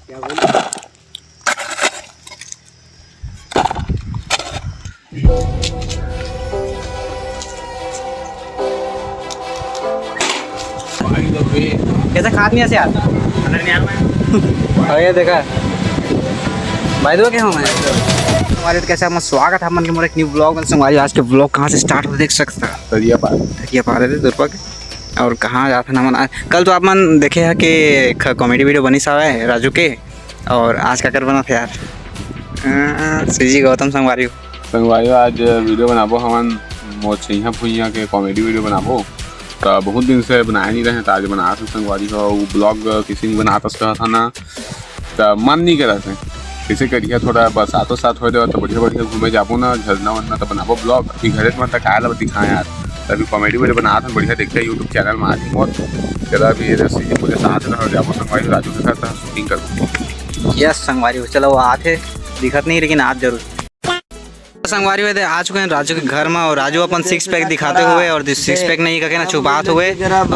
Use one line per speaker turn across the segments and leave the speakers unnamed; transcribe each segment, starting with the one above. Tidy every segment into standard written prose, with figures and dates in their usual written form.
क्या बोले? कैसा खाद नहीं ऐसे यार ये देखा भाई दो क्या हूँ मैं हमारे कैसे आप स्वागत है मन के मोर एक न्यू ब्लॉग में। हमारी आज के ब्लॉग कहाँ से स्टार्ट हो देख सकता है दरिया पार है दुर्पा के और कहाँ जाता ना मन कल तो आप मन देखे है कि कॉमेडी वीडियो बनी सा है राजू के और आज का कर बना था यार सीजी गौतम संगवारी
आज वीडियो बनाबो हमन मोर छैया भुइया के कॉमेडी वीडियो बनाबो तो बहुत दिन से बनाए नहीं रहे तो आज बना संगवारी हो वो ब्लॉग किसी ने बनाता कहा था ना तो मन नहीं करा थे कैसे करिए थोड़ा बरसातों साथ हो जाए तो बढ़िया बढ़िया घूमे जाबो ना झरना वरना तो बनाबो ब्लॉग अभी घरे में तक आया दिखाएं यार अभी कॉमेडी वीडियो बना था बढ़िया देखते यूट्यूब चैनल में आती बहुत चला अभी मुझे साथ रह जाबो संगवारी राजू के साथ शूटिंग कर
यस संगवारी चलो वो आते दिखत नहीं लेकिन आज जरूर संगवारी हुए आ चुके हैं राजू के घर में और राजू अपन 6 पैक दिखाते हुए और 6 पैक नहीं करके ना छुपाते हुए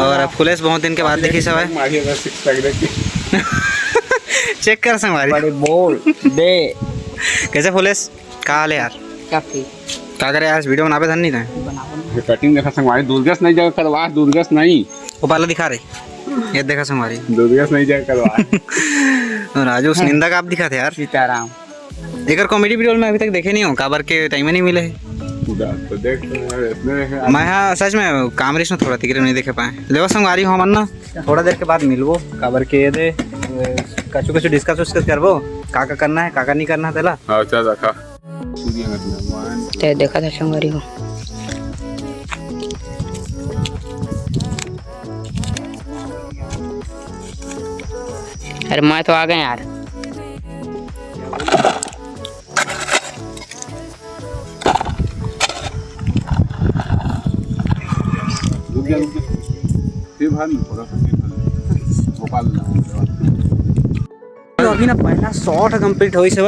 और फुलेस बहुत दिन के बाद दिखी सब है चेक कर संगवारी बोल दे कैसे फुलेस कहा हाल है यार क्या करे यार वीडियो बनावे धन नहीं था
कटिंग देखा संगवारी दूरगस नहीं जगह करवा दूरगस नहीं
वो पाला दिखा रहे ये देखा संगवारी
दूरगस नहीं जगह करवा
राजू उस निंदा का आप दिखाते यार सीताराम एक कॉमेडी वीडियो में अभी तक देखे नहीं हो काबर के टाइम नहीं मिले
तो देख
मैं हाँ सच में कामरेश में थोड़ा तिकरे नहीं देखे पाए लेवा संगवारी हो मन ना थोड़ा देर के बाद मिलबो काबर के दे कछु डिस्कस उस्कस करबो का करना है का नहीं करना है तेला
अच्छा देखा
ते देखा था संगवारी हो अरे मैं तो आ गए यार
अभी ना पहला शॉट कंप्लीट होई सब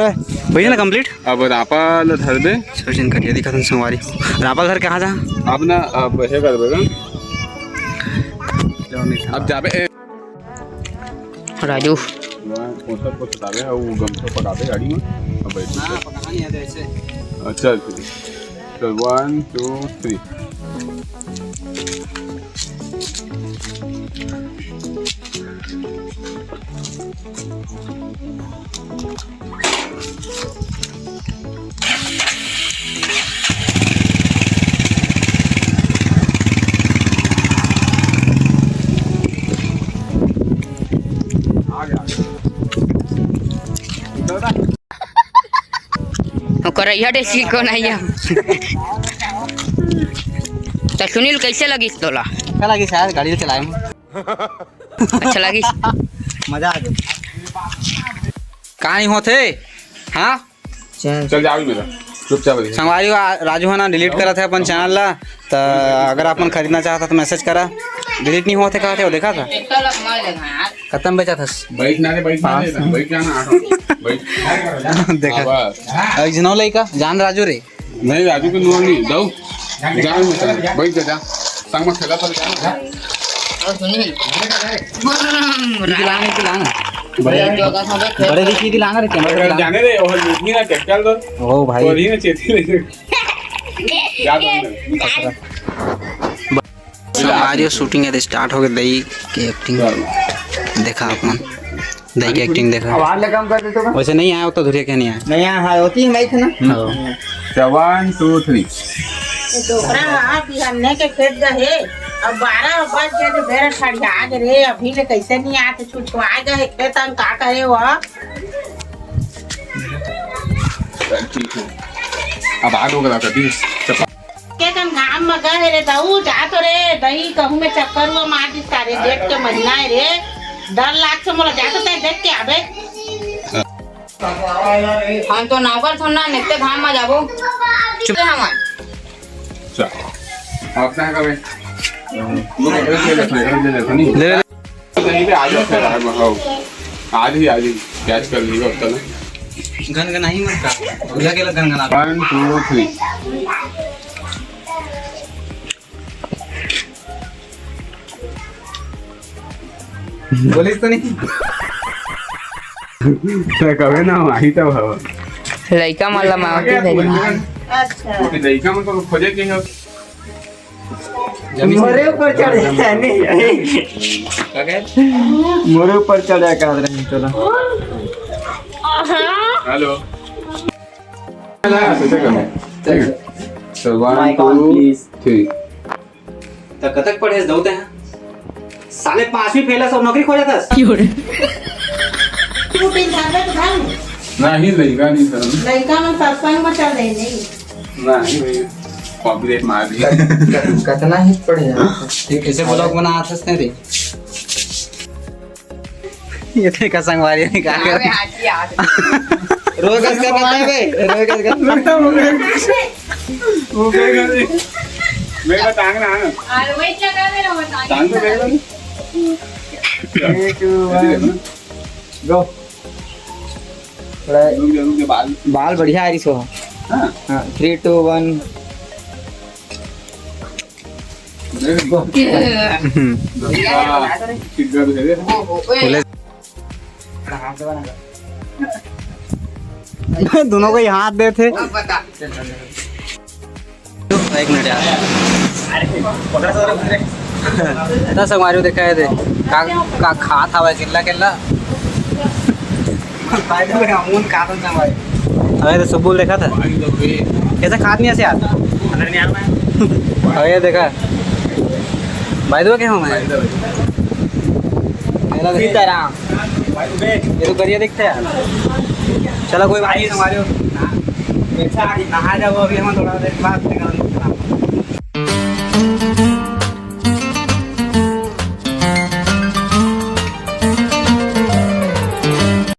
भइल ना कंप्लीट
अब रापाल धर दे
सोचन कटिया दिखा था संगवारी रापाल धर कहां जा
अब ना अब हे कर देगा अब जाबे
राजू
पोतर को चलावे और गमछा पका दे गाड़ी में अब बैठ
हां पका नहीं आते ऐसे
अच्छा चल 1 2 3
करैया सीखो नहीं है तो सुनील कैसे लगी तोला
अच्छा लगी शायद गाड़ी तो चलाए
अच्छा लगी
मजा आ गया कहां नहीं होते हां
चल जाओ मेरा चुपचाप
संगवारी राजू है ना डिलीट करा था अपन चैनल ला तो अगर अपन खरीदना चाहता तो मैसेज करा डिलीट नहीं होते कहा थे वो देखा था खत्म बेचा था
बैठ ना बैठ जाना
देखा इजनो लइका जान राजू रे
नहीं राजू के नूर नहीं दो जाओ मत बैठ जा संग में खेला पर जा
और सुनील
दिलाना बड़े दिखी दिलाना रे कैमरा
जाने रे और लूटनी ना टेक्टल दो
ओ भाई
और ही ना चेती ले याद
संगवारी शूटिंग है स्टार्ट हो गई दई की एक्टिंग देखा अपन दही की एक्टिंग देखा आवाज ले कम कर दे तो वैसे नहीं आया तो धुरिया क्या नहीं आया नहीं आया हां होती है माइक ना
1 2 3
दोपरा वहाँ बिहाने के खेत गए अब 12 बज गए तो मेरा खड़िया आ गए अभी ले कैसे नहीं आते छुछुआ गए खेत हम का करे वह
ठीक है अब आग हो गया कभी
के कन गांव में गए रे दऊ जा तो रे दही कहूं में चक्कर हुआ मार दी सारे जेठ के महीना है रे डर लाग से मोला जाते ते देख के आबे
हम तो नावर थोड़ा नेते घाम में जाबो चुप हम
चल आप क्या करे ले ले आज ही कैच कर लीजिए अब तक
गन नहीं मत का उधर के गन
1 2 3
बोलिस तो नहीं
तो कभी ना वही तो हवा
लड़का माला मावती है
अच्छा
तो लड़का में तो खोजे के है
मोरे ऊपर चढ़ जाता है नहीं
क्या कहे
मोरे ऊपर चढ़ जाएगा रही चलो
हेलो तो 1 2 3
तो कतक पढ़े दौते हैं साले 5वीं फेल है सब नौकरी खो जाता
तू तीन साल के धान
नहीं लड़का नहीं सर
लड़का में सत्संग में चल रही नहीं
नहीं कॉपीराइट मार दिया
कितना ही पड़ जाएगा
कैसे ब्लॉग बना सकते थे ये देखा संगवारी ने क्या कर रोज करना है बे रोज करना
मेरा टांग ना टांग तो देख लो
गो
रुक बाल
बाल बढ़िया है इसको
हां
हाँ 3 2 1 गो
कितना दे
पुलिस दोनों को ही हाथ दे थे एक मिनट यार दस हमारे देखा है थे का खा था वह किल्ला किल्ला फायदा में अमून खा था भाई अरे तो सुबुल देखा था कैसे खाद नहीं ऐसे यार अंदर नहीं आ रहा है ये देखा भाई दो क्या हूँ मैं
सीताराम
ये तो करिए दिखते यार चलो कोई भाई हमारे नहा जाओ अभी हम थोड़ा देर बाद